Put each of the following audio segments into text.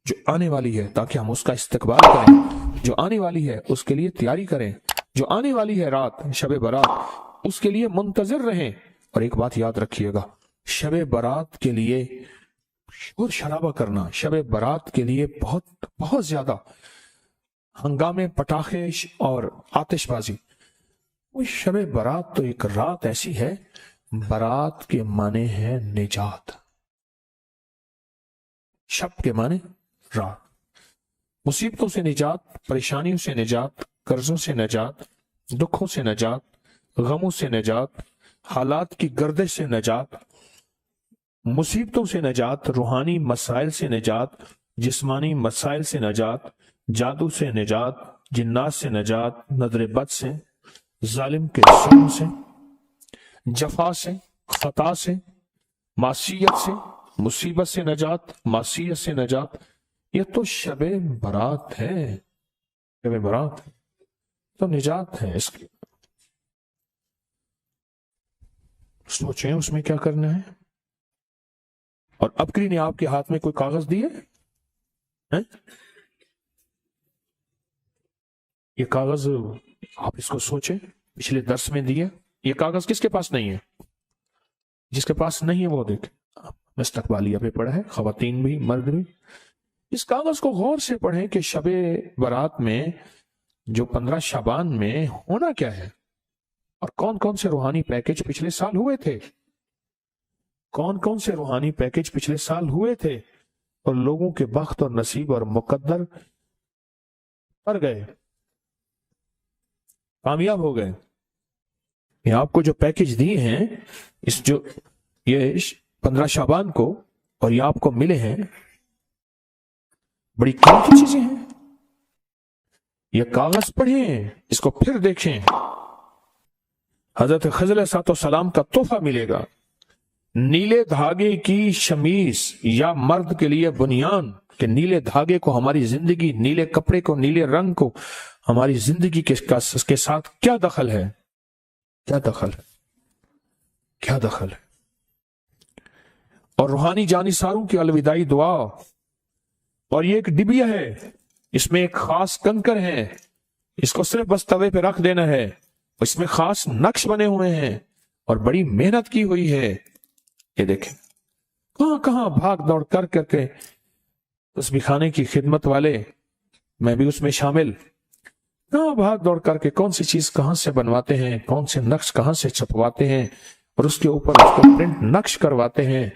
جو آنے والی ہے تاکہ ہم اس کا استقبال کریں، جو آنے والی ہے اس کے لیے تیاری کریں، جو آنے والی ہے رات شب برات اس کے لیے منتظر رہیں۔ اور ایک بات یاد رکھیے گا، شب برات کے لیے شور شرابہ کرنا، شب برات کے لیے بہت بہت زیادہ ہنگامے، پٹاخے اور آتش بازی، وہ شب برات تو ایک رات ایسی ہے، برات کے معنی ہے نجات، شب کے معنی رات، مصیبتوں سے نجات، پریشانیوں سے نجات، قرضوں سے نجات، دکھوں سے نجات، غموں سے نجات، حالات کی گردش سے نجات، مصیبتوں سے نجات، روحانی مسائل سے نجات، جسمانی مسائل سے نجات، جادو سے نجات، جنات سے نجات، نظر بد سے، ظالم کے ظلم سے، جفا سے، خطا سے، معصیت سے، مصیبت سے نجات، معصیت سے نجات۔ یہ تو شب برات ہے، شب برات تو نجات ہے اس کی۔ سوچیں اس میں کیا کرنا ہے۔ اور ابکری نے آپ کے ہاتھ میں کوئی کاغذ دیے ہیں؟ یہ کاغذ آپ اس کو سوچیں، پچھلے درس میں دیے، یہ کاغذ کس کے پاس نہیں ہے؟ جس کے پاس نہیں ہے وہ دیکھ مستقبالیہ پہ پڑھا ہے، خواتین بھی مرد بھی۔ اس کاغذ کو غور سے پڑھیں کہ شب برات میں جو 15 شعبان میں ہونا کیا ہے، اور کون کون سے روحانی پیکج پچھلے سال ہوئے تھے، کون کون سے روحانی پیکج پچھلے سال ہوئے تھے، اور لوگوں کے بخت اور نصیب اور مقدر پر گئے، کامیاب ہو گئے۔ یہ آپ کو جو پیکج دیے ہیں اس جو یہ 15 شعبان کو، اور یہ آپ کو ملے ہیں، بڑی قیمتی چیزیں ہیں۔ یہ کاغذ پڑھیں، اس کو پھر دیکھیں۔ حضرت خضر علیہ السلام کا تحفہ ملے گا، نیلے دھاگے کی شمیز یا مرد کے لیے بنیان، کہ نیلے دھاگے کو ہماری زندگی، نیلے کپڑے کو، نیلے رنگ کو ہماری زندگی کے ساتھ کیا دخل ہے، کیا دخل ہے، کیا دخل ہے۔ اور روحانی جانثاروں کی الوداعی دعا، اور یہ ایک ڈبیا ہے، اس میں ایک خاص کنکر ہے، اس کو صرف بس توے پہ رکھ دینا ہے، اس میں خاص نقش بنے ہوئے ہیں اور بڑی محنت کی ہوئی ہے۔ یہ دیکھیں کہاں کہاں بھاگ دوڑ کر کر کے تسبیح خانے کی خدمت والے، میں بھی اس میں شامل، کہاں بھاگ دوڑ کر کے کون سی چیز کہاں سے بنواتے ہیں، کون سے نقش کہاں سے چھپواتے ہیں، اور اس کے اوپر اس کو پرنٹ نقش کرواتے ہیں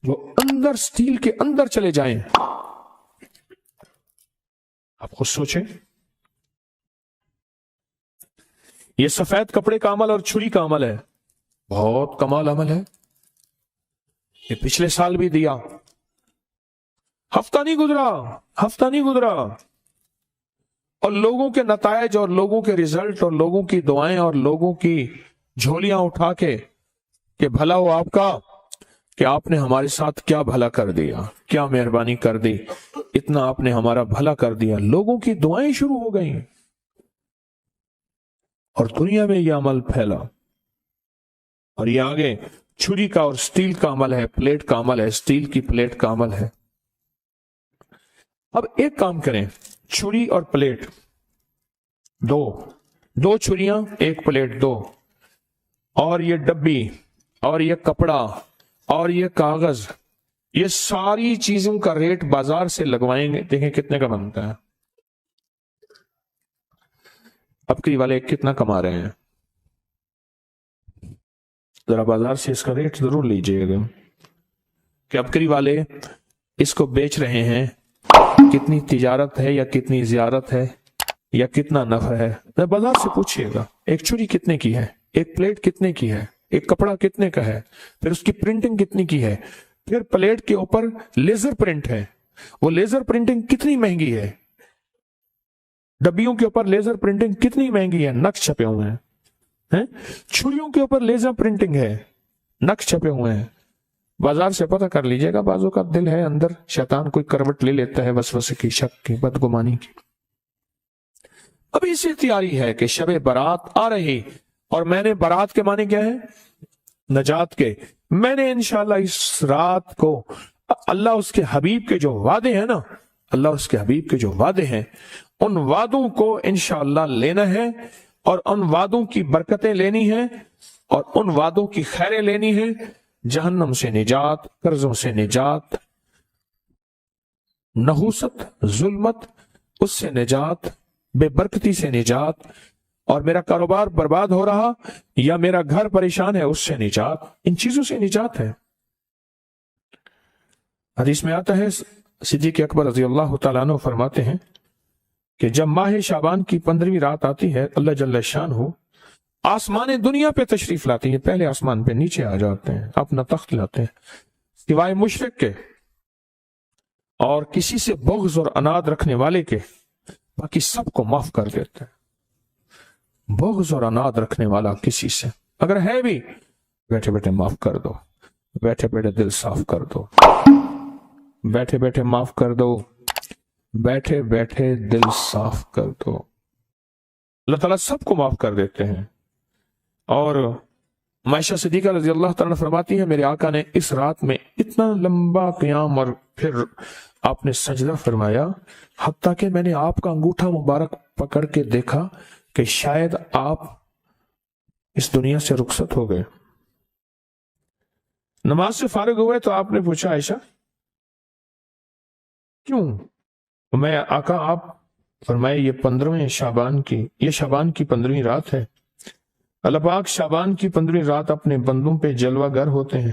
جو اندر سٹیل کے اندر چلے جائیں۔ آپ خود سوچیں، یہ سفید کپڑے کا عمل اور چھری کا عمل ہے، بہت کمال عمل ہے۔ یہ پچھلے سال بھی دیا، ہفتہ نہیں گزرا، اور لوگوں کے نتائج اور لوگوں کے ریزلٹ اور لوگوں کی دعائیں اور لوگوں کی جھولیاں اٹھا کے کہ بھلا ہو آپ کا، کہ آپ نے ہمارے ساتھ کیا بھلا کر دیا، کیا مہربانی کر دی، اتنا آپ نے ہمارا بھلا کر دیا۔ لوگوں کی دعائیں شروع ہو گئیں اور دنیا میں یہ عمل پھیلا، اور یہ آگے چھری کا اور سٹیل کا عمل ہے، پلیٹ کا عمل ہے، سٹیل کی پلیٹ کا عمل ہے۔ اب ایک کام کریں، چھری اور پلیٹ دو چھریاں ایک پلیٹ دو، اور یہ ڈبی اور یہ کپڑا اور یہ کاغذ، یہ ساری چیزوں کا ریٹ بازار سے لگوائیں گے، دیکھیں کتنے کا بنتا ہے۔ ابکری والے کتنا کما رہے ہیں، ذرا بازار سے اس کا ریٹ ضرور لیجئے گا کہ ابکری والے اس کو بیچ رہے ہیں، کتنی تجارت ہے یا کتنی زیارت ہے یا کتنا نفع ہے، بازار سے پوچھئے گا۔ ایک چھری کتنے کی ہے، ایک پلیٹ کتنے کی ہے، ایک کپڑا کتنے کا ہے، پھر اس کی پرنٹنگ کتنی کی ہے، پھر پلیٹ کے اوپر لیزر پرنٹ ہے، وہ لیزر پرنٹنگ کتنی مہنگی ہے، ڈبیوں کے اوپر لیزر پرنٹنگ کتنی مہنگی ہے، نقش چھپے ہوئے ہیں، چھریوں کے اوپر لیزر پرنٹنگ ہے، نقش چھپے ہوئے ہیں۔ بازار سے پتہ کر لیجئے گا، بازو کا دل ہے اندر، شیطان کوئی کروٹ لے لیتا ہے وسوسے کی، شک کی، بدگمانی کی۔ اب اسی تیاری ہے کہ شب برات آ رہی، اور میں نے برات کے معنی کیا ہے، نجات کے، میں نے انشاءاللہ اس رات کو اللہ اس کے حبیب کے جو وعدے ہیں نا، اللہ اور اس کے حبیب کے جو وعدے ہیں ان وعدوں کو انشاءاللہ لینا ہے، اور ان وعدوں کی برکتیں لینی ہیں، اور ان وعدوں کی خیریں لینی ہیں، جہنم سے نجات، قرضوں سے نجات، نحوست، ظلمت اس سے نجات، بے برکتی سے نجات، اور میرا کاروبار برباد ہو رہا یا میرا گھر پریشان ہے اس سے نجات، ان چیزوں سے نجات ہے۔ حدیث میں آتا ہے صدیق اکبر رضی اللہ تعالیٰ عنہ فرماتے ہیں کہ جب ماہ شعبان کی 15ویں رات آتی ہے، اللہ جل شانہ آسمان دنیا پہ تشریف لاتی ہے، پہلے آسمان پہ نیچے آ جاتے ہیں، اپنا تخت لاتے ہیں، سوائے مشرک کے اور کسی سے بغض اور اناد رکھنے والے کے، باقی سب کو معاف کر دیتے ہیں۔ بغض اور اناد رکھنے والا کسی سے اگر ہے بھی، بیٹھے بیٹھے معاف کر دو، بیٹھے بیٹھے دل صاف کر دو، بیٹھے بیٹھے معاف کر دو، بیٹھے بیٹھے دل صاف کر دو۔ اللہ تعالیٰ سب کو معاف کر دیتے ہیں۔ اور عائشہ صدیقہ رضی اللہ تعالیٰ فرماتی ہے میرے آقا نے اس رات میں اتنا لمبا قیام اور پھر آپ نے سجدہ فرمایا، حتیٰ کہ میں نے آپ کا انگوٹھا مبارک پکڑ کے دیکھا کہ شاید آپ اس دنیا سے رخصت ہو گئے۔ نماز سے فارغ ہوئے تو آپ نے پوچھا عائشہ کیوں؟ میں آقا آپ فرمائے یہ 15ویں شعبان کی، یہ شعبان کی 15ویں رات ہے، اللہ پاک شعبان کی 15ویں رات اپنے بندوں پہ جلوہ گر ہوتے ہیں،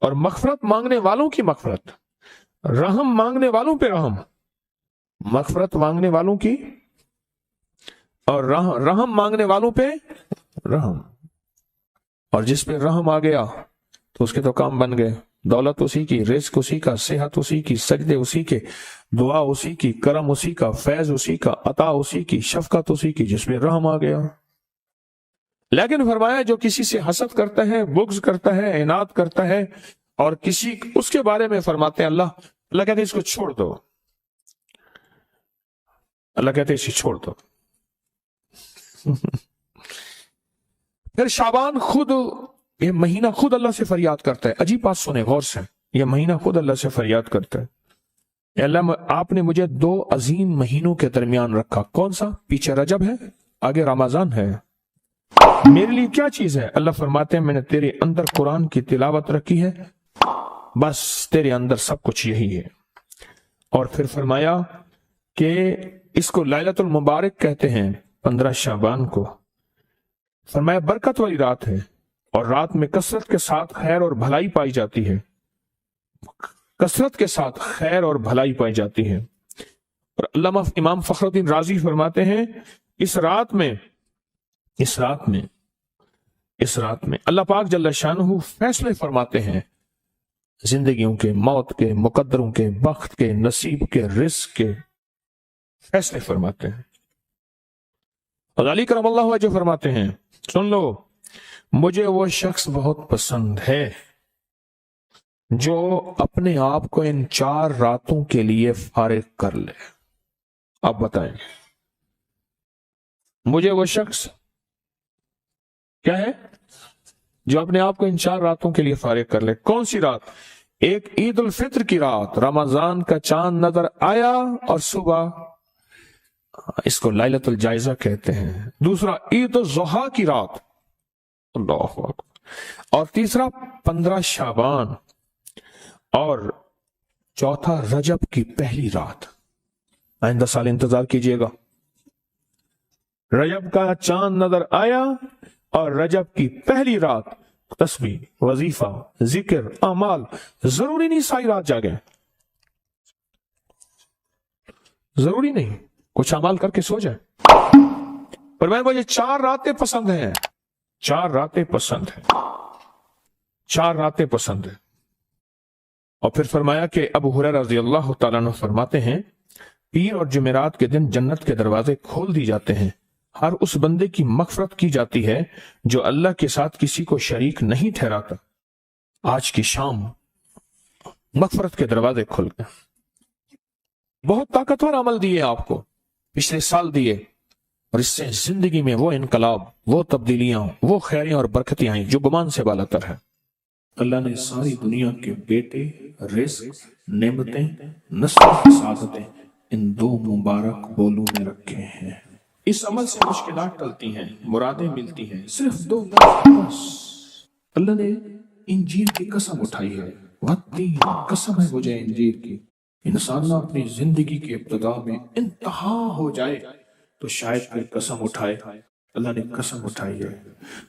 اور مغفرت مانگنے والوں کی مغفرت، رحم مانگنے والوں پہ رحم، مغفرت مانگنے والوں کی اور رحم مانگنے والوں پہ رحم، اور جس پہ رحم آ گیا تو اس کے تو کام بن گئے، دولت اسی کی، رزق اسی کا، صحت اسی کی، سجدے اسی کے، دعا اسی کی، کرم اسی کا، فیض اسی کا، عطا اسی کی، شفقت اسی کی، جس میں رحم آ گیا۔ لیکن فرمایا جو کسی سے حسد کرتا ہے، بغض کرتا ہے، عناد کرتا ہے، اور کسی اس کے بارے میں فرماتے ہیں اللہ کہتے ہیں اس کو چھوڑ دو، اللہ کہتے ہیں اسے چھوڑ دو۔ پھر شعبان خود، یہ مہینہ خود اللہ سے فریاد کرتا ہے۔ عجیب بات سنیں غور سے، یہ مہینہ خود اللہ سے فریاد کرتا ہے، اے اللہ آپ نے مجھے 2 عظیم مہینوں کے درمیان رکھا، کون سا؟ پیچھے رجب ہے، آگے رمضان ہے، میرے لیے کیا چیز ہے؟ اللہ فرماتے ہیں میں نے تیرے اندر قرآن کی تلاوت رکھی ہے، بس تیرے اندر سب کچھ یہی ہے۔ اور پھر فرمایا کہ اس کو لیلۃ المبارک کہتے ہیں، 15 شعبان کو، فرمایا برکت والی رات ہے، اور رات میں کثرت کے ساتھ خیر اور بھلائی پائی جاتی ہے، کثرت کے ساتھ خیر اور بھلائی پائی جاتی ہے۔ اور علامہ امام فخر الدین رازی فرماتے ہیں اس رات میں اللہ پاک جل شانہ فیصلے فرماتے ہیں، زندگیوں کے، موت کے، مقدروں کے، بخت کے، نصیب کے، رزق کے فیصلے فرماتے ہیں۔ غزالی کرم اللہ وجہ فرماتے ہیں سن لو، مجھے وہ شخص بہت پسند ہے جو اپنے آپ کو ان 4 راتوں کے لیے فارغ کر لے۔ آپ بتائیں مجھے وہ شخص کیا ہے جو اپنے آپ کو ان 4 راتوں کے لیے فارغ کر لے۔ کون سی رات؟ ایک عید الفطر کی رات، رمضان کا چاند نظر آیا اور صبح، اس کو لیلۃ الجائزہ کہتے ہیں۔ دوسرا عید الضحیٰ کی رات، اللہ اکبر۔ اور تیسرا 15 شعبان، اور چوتھا رجب کی پہلی رات۔ آئندہ سال انتظار کیجئے گا، رجب کا چاند نظر آیا اور رجب کی پہلی رات، تسبیح، وظیفہ، ذکر، اعمال، ضروری نہیں ساری رات جاگیں، ضروری نہیں، کچھ اعمال کر کے سو جائیں، پر مجھے 4 راتیں پسند ہیں، 4 راتیں پسند ہیں، 4 راتیں پسند ہیں۔ اور پھر فرمایا کہ ابو ہریرہ رضی اللہ تعالیٰ عنہ فرماتے ہیں پیر اور جمعرات کے دن جنت کے دروازے کھول دی جاتے ہیں، ہر اس بندے کی مغفرت کی جاتی ہے جو اللہ کے ساتھ کسی کو شریک نہیں ٹھہراتا۔ آج کی شام مغفرت کے دروازے کھل گئے، بہت طاقتور عمل دیے آپ کو، پچھلے سال دیے، اور اس سے زندگی میں وہ انقلاب، وہ تبدیلیاں، وہ خیریاں اور برکتیں آئیں جو گمان سے بالاتر ہے۔ اللہ نے ساری دنیا کے بیٹے، رزق، نعمتیں، نسل کی سعادتیں ان دو مبارک بولوں میں رکھے ہیں۔ اس عمل سے مشکلات ٹلتی ہیں، مرادیں ملتی ہیں، صرف دو لفظ بس۔ اللہ نے انجیل کی قسم اٹھائی ہے، والتین، قسم ہے مجھے انجیل کی۔ انسان نہ اپنی زندگی کی ابتدا میں انتہا ہو جائے تو شاید پھر قسم اٹھائے۔ اللہ نے قسم اٹھائی ہے،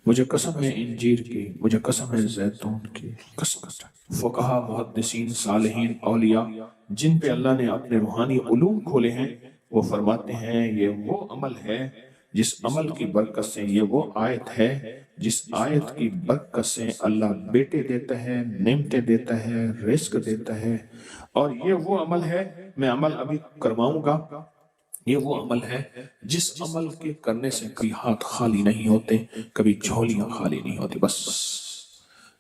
مجھے قسم ہے انجیر کی، مجھے قسم ہے زیتون کی، قسم اٹھائی۔ فقہا، محدثین، صالحین، اولیاء جن پہ اللہ نے اپنے روحانی علوم کھولے ہیں، وہ فرماتے ہیں یہ وہ عمل ہے جس عمل کی برکت سے، یہ وہ آیت ہے جس آیت کی برکت سے اللہ بیٹے دیتا ہے، نعمتیں دیتا ہے، رزق دیتا ہے۔ اور یہ وہ عمل ہے، میں عمل ابھی کرواؤں گا، یہ وہ عمل ہے جس عمل کے کرنے سے کبھی ہاتھ خالی نہیں ہوتے، کبھی جھولیاں خالی نہیں ہوتی۔ بس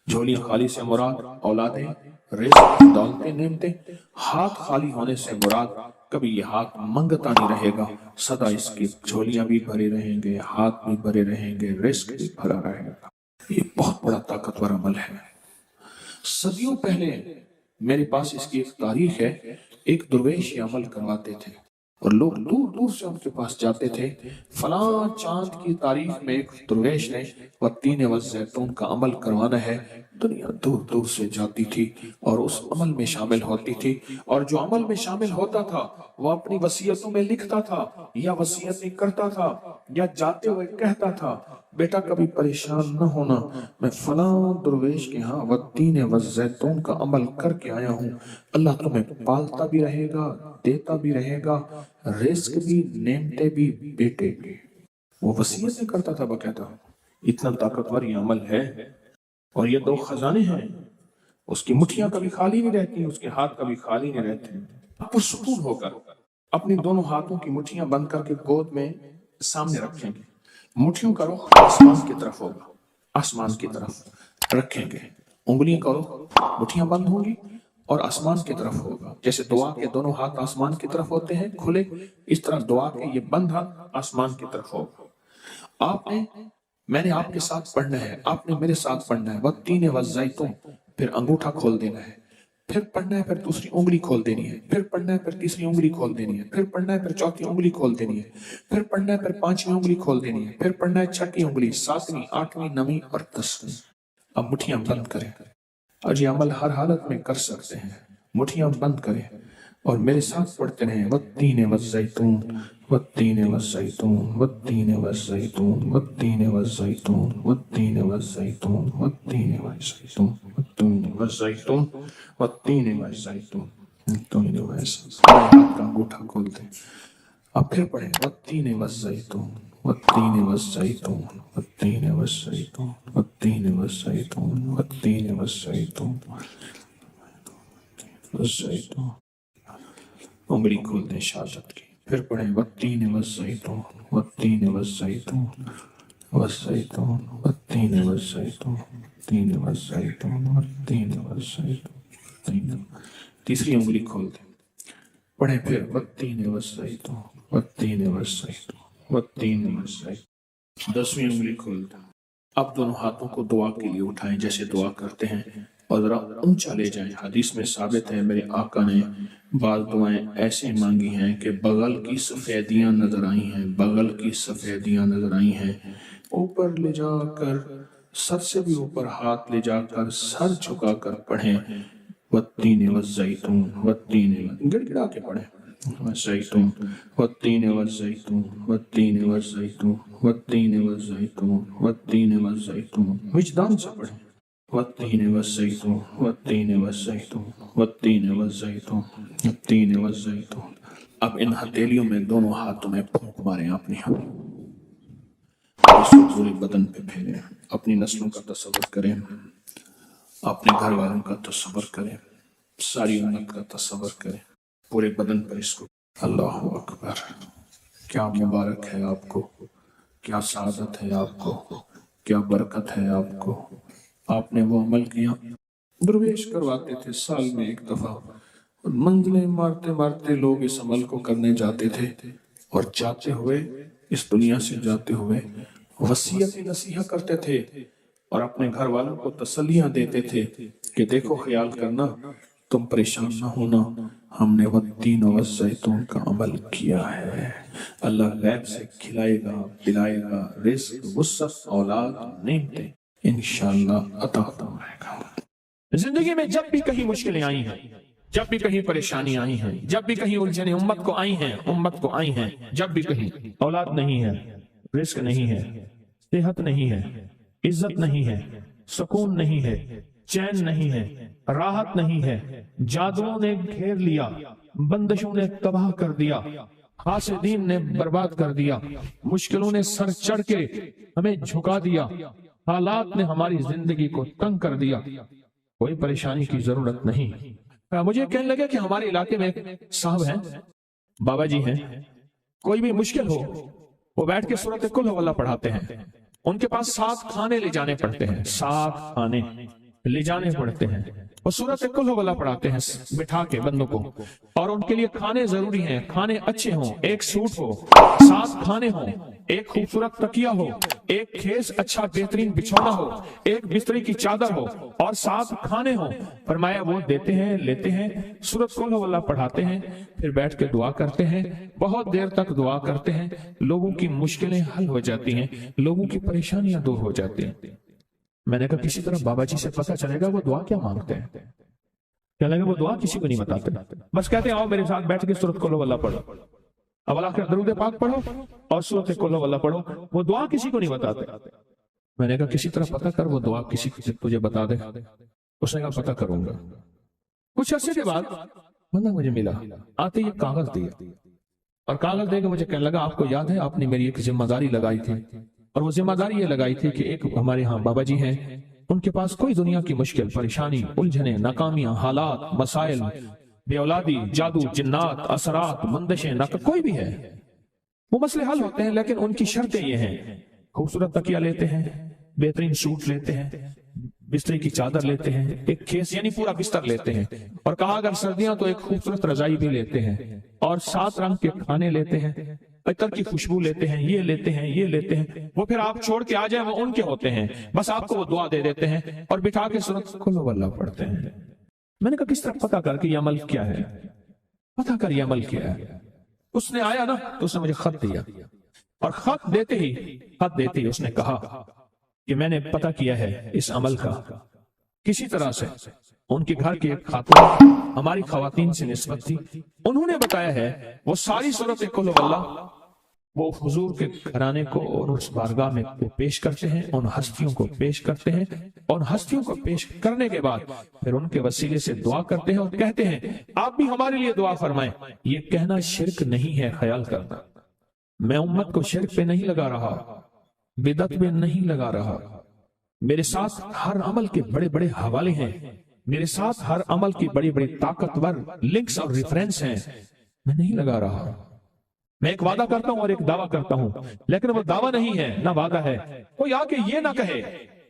جھولیاں خالی سے مراد اولادیں، رزق، دولتیں، نعمتیں۔ ہاتھ خالی ہونے سے مراد کبھی یہ ہاتھ منگتا نہیں رہے گا، سدا اس کی جھولیاں بھی بھرے رہیں گے، ہاتھ بھی بھرے رہیں گے، رزق بھی بھرا رہے گا۔ یہ بہت بڑا طاقتور عمل ہے۔ صدیوں پہلے میرے پاس اس کی ایک تاریخ ہے، ایک درویش یہ عمل کرواتے تھے اور لوگ دور دور سے ان کے پاس جاتے تھے۔ فلاں چاند کی تاریخ میں ایک درویش نے والتین والزیتون کا عمل کروانا ہے۔ دنیا دور دور سے جاتی تھی اور اس عمل میں شامل ہوتی تھی، اور جو عمل میں شامل ہوتا تھا وہ اپنی وصیتوں میں لکھتا تھا یا وصیتیں کرتا تھا یا جاتے ہوئے کہتا تھا بیٹا کبھی پریشان نہ ہونا، میں فلاں درویش کے ہاں والتین والزیتون کا عمل کر کے آیا ہوں، اللہ تمہیں پالتا بھی رہے گا، دیتا بھی رہے گا، رزق بھی، نعمتیں بھی، بیٹے بھی۔ وہ وصیتیں کرتا تھا باقاعدہ۔ اتنا طاقتور یہ عمل ہے، اور یہ دو خزانے ہیں، اس کی مٹھیاں کبھی خالی نہیں رہتی، اس کے ہاتھ کبھی خالی نہیں رہتے۔ آپ پرسکون ہو کر اپنی دونوں ہاتھوں کی مٹھیاں بند کر کے گود میں سامنے رکھیں گے، مٹھیوں کا رخ آسمان کی طرف ہوگا، آسمان کی طرف رکھیں گے، انگلیاں کا رخ، مٹھیاں بند ہوں گی اور آسمان کی طرف ہوگا۔ جیسے دعا کے دونوں ہاتھ آسمان کی طرف ہوتے ہیں کھلے، اس طرح دعا کے یہ بند ہاتھ آسمان کی طرف ہوگا۔ میں نے آپ کے ساتھ پڑھنا ہے، آپ نے میرے ساتھ پڑھنا ہے، والتین والزیتون، پھر انگوٹھا کھول دینا ہے، پھر پڑھنا ہے، پھر دوسری انگلی کھول دینی ہے، پھر پڑھنا ہے، پھر تیسری انگلی کھول دینی ہے، پھر پڑھنا ہے، پھر چوتھی انگلی کھول دینی ہے، پھر پڑھنا ہے، پھر پانچویں انگلی کھول دینی ہے، پھر پڑھنا ہے چھٹی انگلی، ساتویں، آٹھویں، نویں اور دسویں۔ اب مٹھیاں بند کریں، اور یہ عمل ہر حالت میں کر سکتے ہیں۔ مٹھیاں بند کریں اور میرے ساتھ پڑھتے رہیں، والتین والزیتون، والتین والزیتون، والتین والزیتون، والتین والزیتون، والتین والزیتون، والتین والزیتون، والتین والزیتون، والتین والزیتون، والتین والزیتون۔ ہاتھ کا انگوٹھا کھول دیں، اب پھر پڑھیں، والتین والزیتون، والتین والزیتون، والتین والزیتون، والتین والزیتون، والتین والزیتون، والزیتون۔ انگلی کھول دیں شہادت کی، پھر پڑھیں، والتین والزیتون، والتین والزیتون، والزیتون، والتین والزیتون، والتین والزیتون، والتین والزیتون۔ تیسری انگلی کھول دیں، پڑھیں پھر، والتین والزیتون، والتین والزیتون، والتین والزیتون۔ 10ویں انگلی کھول دیں۔ اب دونوں ہاتھوں کو دعا کے لیے اٹھائیں جیسے دعا کرتے ہیں، اور ذرا اونچا لے جائیں۔ حدیث میں ثابت ہے میرے آقا نے بعض دعائیں ایسے مانگی ہیں کہ بغل کی سفیدیاں نظر آئی ہیں، بغل کی سفیدیاں نظر آئی ہیں۔ اوپر لے جا کر، سر سے بھی اوپر ہاتھ لے جا کر، سر جھکا کر پڑھیں، والتین والزیتون، والتین، گڑ گڑا کے پڑھیں، والزیتون، والتین والزیتون، والتین والزیتون، والتین والزیتون، والتین والزیتون۔ وجدان سے پڑھیں، والتین والزیتون، والتین والزیتون، والتین والزیتون، والتین والزیتون۔ اب ان ہتھیلیوں میں دونوں ہاتھوں میں پھونک ماریں اپنی ہاتھ، اس کو پورے بدن پہ پھیریں، اپنی نسلوں کا تصور کریں، اپنے گھر والوں کا تصور کریں، ساری امت کا تصور کریں، پورے بدن پر اس کو۔ اللہ اکبر، کیا مبارک ہے آپ کو، کیا سعادت ہے آپ کو، کیا برکت ہے آپ کو۔ آپ نے وہ عمل کیا۔ درویش کرواتے تھے سال میں ایک دفعہ، اور منزلیں مارتے مارتے لوگ اس عمل کو کرنے جاتے تھے، اور جاتے ہوئے، اس دنیا سے جاتے ہوئے وصیت نصیحت کرتے تھے اور اپنے گھر والوں کو تسلیاں دیتے تھے کہ دیکھو خیال کرنا، تم پریشان نہ ہونا، ہم نے والتین والزیتون کا عمل کیا ہے، اللہ غیب سے کھلائے گا، پلائے گا، رزق، وسعت، اولاد، نعمتیں انشاءاللہ عطا فرمائے گا۔ زندگی میں جب بھی کہیں مشکلیں آئی ہیں، جب بھی کہیں پریشانی آئی ہیں، جب بھی کہیں الجھنیں امت کو آئی ہیں، جب بھی کہیں اولاد نہیں ہے، رزق نہیں ہے، صحت نہیں ہے، عزت نہیں ہے، سکون نہیں ہے، چین نہیں ہے، راحت نہیں ہے، جادوؤں نے گھیر لیا، بندشوں نے تباہ کر دیا، حاسدین نے برباد کر دیا، مشکلوں نے سر چڑھ کے ہمیں جھکا دیا، حالات نے ہماری زندگی کو تنگ کر دیا، کوئی پریشانی کی ضرورت نہیں۔ مجھے کہنے لگا کہ ہمارے علاقے میں ایک صاحب ہیں، بابا جی ہیں، کوئی بھی مشکل ہو وہ بیٹھ کے سورۃ قل ہو اللہ پڑھاتے ہیں، ان کے پاس 7 کھانے لے جانے پڑتے ہیں، 7 کھانے لے جانے پڑتے ہیں، وہ سورۃ قل ہو اللہ پڑھاتے ہیں بٹھا کے بندوں کو، اور ان کے لیے کھانے ضروری ہیں، کھانے اچھے ہوں، ایک سوٹ ہو، 7 کھانے ہوں، ایک خوبصورت تکیہ ہو، ایک کھیس اچھا بہترین بچھونا ہو، ایک بستری کی چادر ہو، اور 7 کھانے ہوں۔ فرمایا وہ دیتے ہیں، لیتے ہیں، سورۃ قل ہو اللہ پڑھاتے ہیں، پھر بیٹھ کے دعا کرتے ہیں، بہت دیر تک دعا کرتے ہیں، لوگوں کی مشکلیں حل ہو جاتی ہیں، لوگوں کی پریشانیاں دور ہو جاتی ہیں۔ میں نے کہا کسی طرح بابا جی سے پتہ چلے گا وہ دعا کیا مانگتے ہیں۔ کیا لگا وہ دعا کسی کو نہیں بتاتے، بس کہتے ہیں آؤ میرے ساتھ بیٹھ کے سورۃ قل ہو اللہ پڑھو، اب اللہ کے درود پاک پڑھو اور سورۃ قل ہو اللہ پڑھو، وہ دعا کسی کو نہیں بتاتے۔ میں نے کہا کسی طرح پتہ کر وہ دعا کسی کو تجھے بتا دے۔ اس نے کہا پتہ کروں گا۔ کچھ عرصے کے بعد بندہ مجھے ملا، آتے یہ کاغذ دیا، اور کاغذ دے کے مجھے کہنے لگا آپ کو یاد ہے آپ نے میری ایک ذمہ داری لگائی تھی، اور وہ ذمہ داری یہ لگائی تھی کہ ایک ہمارے ہاں بابا جی ہیں، ان کے پاس کوئی دنیا کی مشکل، پریشانی، الجھنیں، ناکامیاں، حالات، مسائل، بے اولادی، جادو، جنات، اثرات، بندشیں، کوئی بھی ہے، وہ مسئلے حل ہوتے ہیں، لیکن ان کی شرطیں یہ ہیں، خوبصورت تکیہ لیتے ہیں، بہترین سوٹ لیتے ہیں، بستری کی چادر لیتے ہیں، ایک کھیس یعنی پورا بستر لیتے ہیں، اور کہا اگر سردیاں تو ایک خوبصورت رضائی بھی لیتے ہیں، اور 7 رنگ کے کھانے لیتے ہیں، عطر کی خوشبو لیتے ہیں، یہ لیتے ہیں، یہ لیتے ہیں، وہ پھر آپ چھوڑ کے آ جائیں وہ ان کے ہوتے ہیں، بس آپ کو وہ دعا دے دیتے ہیں اور بٹھا کے سورۃ قل ہو اللہ پڑھتے ہیں۔ میں نے کہا کس طرح پتہ کر کے یہ عمل کیا ہے، پتہ کر یہ عمل کیا ہے۔ اس نے آیا نا تو اس نے مجھے خط دیا، اور خط دیتے ہی اس نے کہا کہ میں نے پتہ کیا ہے اس عمل کا، کسی طرح سے ان کے گھر کی ایک خاتون ہماری خواتین سے نسبت تھی، انہوں نے بتایا ہے وہ ساری سورۃ قل ہو اللہ وہ حضور کے گھرانے کو اور اس بارگاہ میں پیش کرتے ہیں، ان ہستیوں کو پیش کرتے ہیں، اور ہستیوں کو پیش کرنے کے بعد پھر ان کے وسیلے سے دعا کرتے ہیں اور کہتے ہیں آپ بھی ہمارے لیے دعا فرمائیں۔ یہ کہنا شرک نہیں ہے، خیال کرنا میں امت کو شرک پہ نہیں لگا رہا، بدعت میں نہیں لگا رہا، میرے ساتھ ہر عمل کے بڑے بڑے حوالے ہیں، میرے ساتھ ہر عمل کی بڑی بڑی طاقتور لنکس اور ریفرنس ہیں، میں نہیں لگا رہا، میں ایک وعدہ کرتا ہوں اور ایک دعویٰ کرتا ہوں، لیکن وہ دعویٰ نہیں ہے نہ وعدہ ہے۔ کوئی آ کے یہ نہ کہے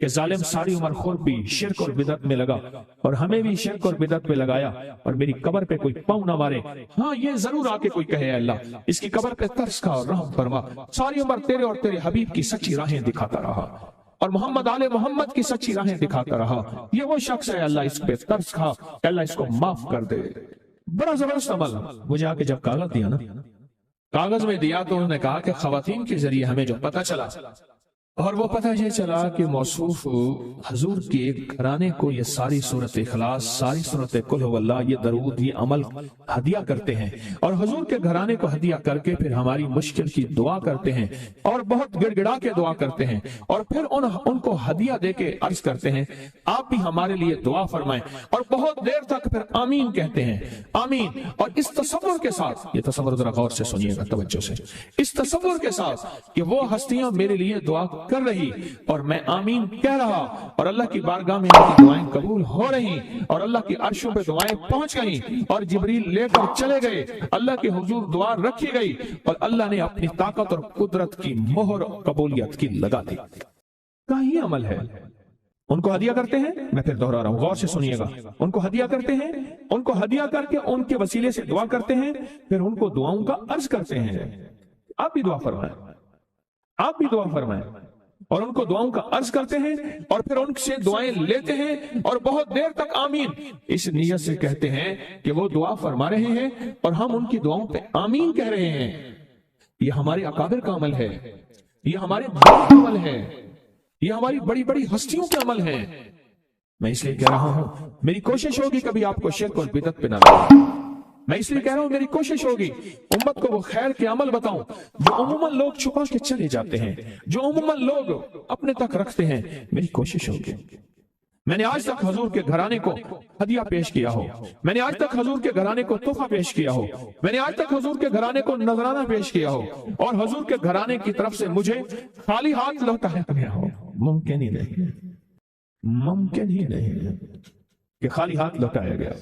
کہ ظالم ساری عمر خود بھی شرک اور بدعت میں لگا اور ہمیں بھی شرک اور بدعت میں لگایا اور میری قبر پہ کوئی پاؤں نہ مارے۔ ہاں یہ ضرور آ کے کوئی کہے اللہ اس کی قبر پہ ترس کھا اور رحم فرما، ساری عمر تیرے اور تیرے حبیب کی سچی راہیں دکھاتا رہا اور محمد آل محمد کی سچی راہیں دکھاتا رہا، یہ وہ شخص ہے اللہ اس پہ ترس کھا، اللہ اس کو معاف کر دے۔ بڑا زبردست عمل۔ مجھے آ کے جب کاغذ دیا نا، کاغذ میں دیا تو انہوں نے کہا کہ خواتین کے ذریعے ہمیں جو پتہ چلا، اور وہ پتہ یہ چلا کہ موصوف حضور کے ایک گھرانے کو یہ ساری سورۃ اخلاص، ساری سورۃ قل ہو اللہ، یہ درود، یہ عمل ہدیہ کرتے ہیں، اور حضور کے گھرانے کو ہدیہ کر کے پھر ہماری مشکل کی دعا کرتے ہیں اور بہت گڑ گڑا کے دعا کرتے ہیں، اور پھر ان کو ہدیہ دے کے عرض کرتے ہیں آپ بھی ہمارے لیے دعا فرمائیں، اور بہت دیر تک پھر آمین کہتے ہیں، آمین۔ اور اس تصور کے ساتھ، یہ تصور ذرا غور سے سنیے گا توجہ سے، اس تصور کے ساتھ کہ وہ ہستیاں میرے لیے دعا کر رہی اور میں آمین کہہ رہا، اور اللہ کی بارگاہ میں ان کی دعائیں قبول ہو رہی، اور اللہ کی عرشوں پہ دعائیں پہنچ گئیں، اور جبریل لے کر چلے گئے، اللہ کے حضور دعا رکھی گئی، اور اللہ نے اپنی طاقت اور قدرت کی مہر قبولیت کی لگا دی۔ کہاں یہ عمل ہے؟ ان کو ہدیہ کرتے ہیں، میں پھر دہرا رہا ہوں، غور سے سنیے گا، ان کو ہدیہ کرتے ہیں، ان کو ہدیہ کر کے ان کے وسیلے سے دعا کرتے ہیں، پھر ان کو دعاؤں کا عرض کرتے ہیں آپ بھی دعا فرمائیں، آپ بھی دعا فرمائیں۔ اور ان کو دعاؤں کا عرض کرتے ہیں اور پھر ان سے دعائیں لیتے ہیں اور بہت دیر تک آمین اس نیت سے کہتے ہیں کہ وہ دعا فرما رہے ہیں اور ہم ان کی دعاؤں پہ آمین کہہ رہے ہیں۔ یہ ہمارے اکابر کا عمل ہے، یہ ہمارے بڑوں کا عمل ہے، یہ ہماری بڑی بڑی ہستیوں کے عمل ہے۔ میں اس لیے کہہ رہا ہوں میری کوشش ہوگی کبھی آپ کو شرک اور بدعت پہ نہ لگے۔ میں اس لیے کہہ رہا ہوں میری کوشش ہوگی امت کو وہ خیر کے عمل بتاؤں جو عموماً لوگ چھپا کے چلے جاتے ہیں، جو عموماً لوگ اپنے تک رکھتے ہیں۔ میری کوشش ہوگی۔ میں نے آج تک حضور کے گھرانے کو ہدیہ پیش کیا ہو، میں نے آج تک حضور کے گھرانے کو تحفہ پیش کیا ہو، میں نے آج تک حضور کے گھرانے کو نذرانہ پیش کیا ہو اور حضور کے گھرانے کی طرف سے مجھے خالی ہاتھ لوٹایا گیا ہو۔ ممکن ہی نہیں، ممکن ہی نہیں کہ خالی ہاتھ لوٹایا گیا۔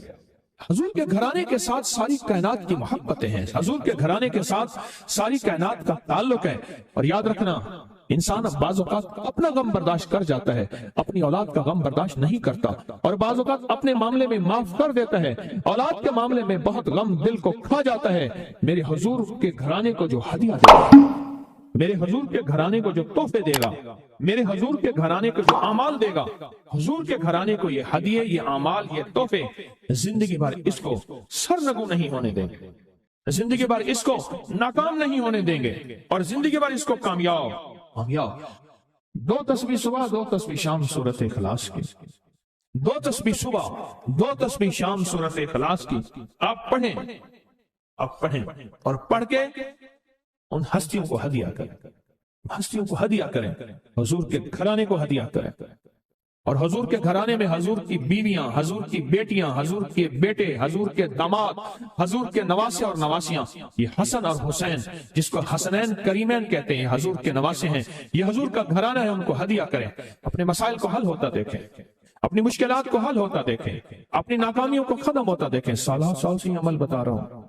حضور کے گھرانے کے ساتھ ساری کائنات کی محبتیں ہیں، حضور کے گھرانے کے ساتھ ساری کائنات کا تعلق ہے۔ اور یاد رکھنا انسان بعض اوقات اپنا غم برداشت کر جاتا ہے، اپنی اولاد کا غم برداشت نہیں کرتا، اور بعض اوقات اپنے معاملے میں معاف کر دیتا ہے، اولاد کے معاملے میں بہت غم دل کو کھا جاتا ہے۔ میرے حضور کے گھرانے کو جو ہدیہ دے گا، میرے حضور کے گھرانے کو جو تحفے دے گا، میرے حضور کے گھرانے کو جو اعمال دے گا، حضور کے گھرانے کو یہ ہدیے، یہ اعمال، یہ تحفے زندگی بھر اس کو سرنگو نہیں ہونے دیں گے، زندگی بھر اس کو ناکام نہیں ہونے دیں گے، اور زندگی بھر اس کو کامیاب۔ دو تسبیح صبح، دو تسبیح شام سورۃ اخلاص کی، دو تسبیح صبح، دو تسبیح شام سورۃ اخلاص کی آپ پڑھیں، آپ پڑھیں اور پڑھ کے ان ہستیوں کو ہدیہ کریں، ہستیوں کو ہدیہ کریں، حضور کے گھرانے کو ہدیہ کریں۔ اور حضور کے گھرانے میں حضور کی بیویاں، حضور کی بیٹیاں، حضور کے بیٹے، حضور کے داماد، حضور کے نواسے اور نواسیاں، یہ حسن اور حسین جس کو حسنین کریمین کہتے ہیں، حضور کے نواسے ہیں، یہ حضور کا گھرانہ ہے، ان کو ہدیہ کریں۔ اپنے مسائل کو حل ہوتا دیکھیں، اپنی مشکلات کو حل ہوتا دیکھیں، اپنی ناکامیوں کو ختم ہوتا دیکھیں۔ سال سال سے یہ عمل بتا رہا ہوں،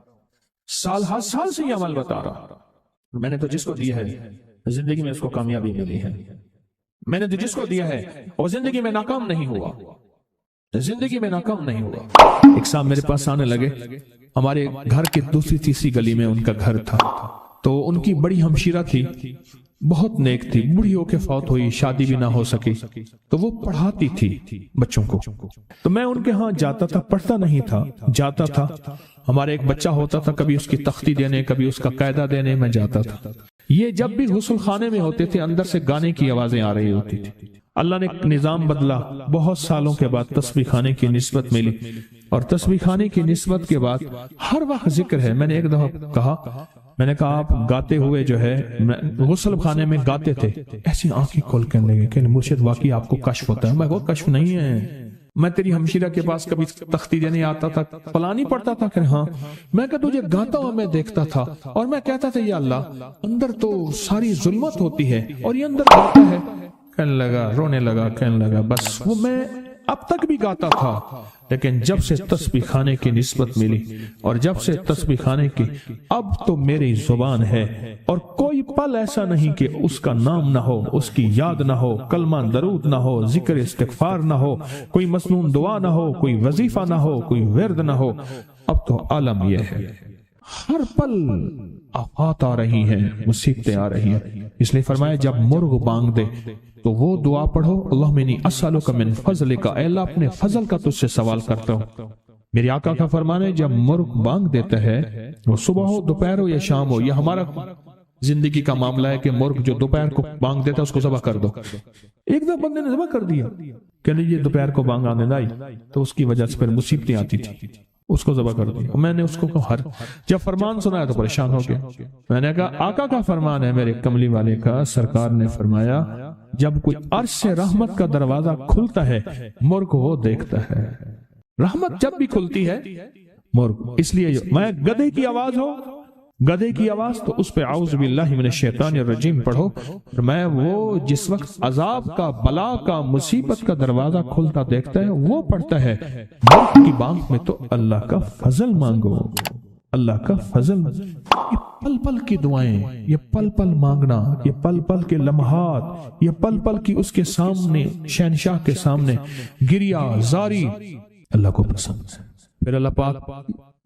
سال سال سے یہ عمل بتا رہا ہوں۔ میں نے تو جس کو دیا ہے زندگی میں اس کو کامیابی ملی ہے، میں نے تو جس کو دیا ہے وہ زندگی میں ناکام نہیں ہوا، زندگی میں ناکام نہیں ہوا۔ ایک صاحب میرے پاس آنے لگے، ہمارے گھر کے دوسری تیسری گلی میں ان کا گھر تھا، تو ان کی بڑی ہمشیرہ تھی، بہت نیک تھی، بوڑھی ہو کے فوت ہوئی، شادی بھی نہ ہو سکی، تو وہ پڑھاتی تھی بچوں کو، تو میں ان کے ہاں جاتا تھا، پڑھتا نہیں تھا، جاتا تھا۔ ہمارے ایک بچہ ہوتا تھا، کبھی اس کی تختی دینے، کبھی اس کا قاعدہ دینے میں جاتا تھا۔ یہ جب بھی غسل خانے میں ہوتے تھے اندر سے گانے کی آوازیں آ رہی ہوتی تھی۔ اللہ نے نظام بدلا، بہت سالوں کے بعد تسبیح خانے کی نسبت ملی، اور تسبیح خانے کی نسبت کے بعد ہر وقت ذکر ہے۔ میں نے ایک دفعہ کہا، میں نے کہا آپ گاتے ہوئے جو ہے غسل خانے میں گاتے تھے، ایسی آنکھیں کھول کے لگے کہ مرشد واقعی آپ کو کشف ہوتا ہے۔ میں وہ کشف نہیں ہے، میں تیری ہمشیرہ کے پاس کبھی تختی دینے آتا تھا، فلانی پڑھتا تھا کہ ہاں، میں کہ تجھے گاتا ہوا میں دیکھتا تھا، اور میں کہتا تھا یا اللہ اندر تو ساری ظلمت ہوتی ہے اور یہ اندر گاتا ہے۔ کہنے لگا، رونے لگا، کہنے لگا بس وہ میں اب تک بھی گاتا تھا، لیکن جب سے تسبیح خانے کی نسبت ملی اور جب سے تسبیح خانے کی، اب تو میری زبان ہے، اور کوئی پل ایسا نہیں کہ اس کا نام نہ ہو، اس کی یاد نہ ہو، کلمہ درود نہ ہو، ذکر استغفار نہ ہو، کوئی مسنون دعا نہ ہو، کوئی وظیفہ نہ ہو، کوئی ورد نہ ہو۔ اب تو عالم یہ ہے، ہر پل آفات آ رہی ہیں، مصیبتیں آ رہی ہیں، اس لیے فرمایا جب مرغ بانگ دے تو وہ دعا پڑھو، اللہم انی اسألک من فضلک، اے اللہ اپنے فضل کا تجھ سے سوال کرتا ہوں۔ میرے آقا کا فرمان ہے جب مرغ بانگ دیتا ہے، وہ صبح ہو، دوپہر ہو یا شام ہو، یہ ہمارا زندگی کا معاملہ ہے کہ مرغ جو دوپہر کو بانگ دیتا ہے اس کو ذبح کر دو۔ ایک دو بندے نے ذبح کر دیا کہ نہیں یہ دوپہر کو بانگ آنے لائی، تو اس کی وجہ سے پھر مصیبتیں آتی تھی، اس کو ذبح کر دیا۔ میں نے اس کو کہا، جب فرمان سنا تو پریشان ہو گیا۔ میں نے کہا آقا کا فرمان ہے میرے کملی والے کا، سرکار نے فرمایا جب کوئی عرش سے رحمت کا دروازہ کھلتا ہے مرغ وہ دیکھتا ہے، رحمت جب بھی کھلتی ہے مرغ، اس لیے میں گدھے کی آواز ہو، گدھے کی آواز تو اس پہ اعوذ باللہ من الشیطان الرجیم پڑھو، میں وہ جس وقت عذاب کا، بلا کا، مصیبت کا دروازہ کھلتا دیکھتا ہے وہ پڑھتا ہے۔ مرغ کی بانگ میں تو اللہ کا فضل مانگو، اللہ کا فضل، یہ پل پل کی دعائیں، یہ پل پل مانگنا، یہ پل پل کے لمحات، یہ پل پل کی اس کے سامنے، شہنشاہ کے سامنے گریا زاری اللہ کو پسند ہے۔ پھر اللہ پاک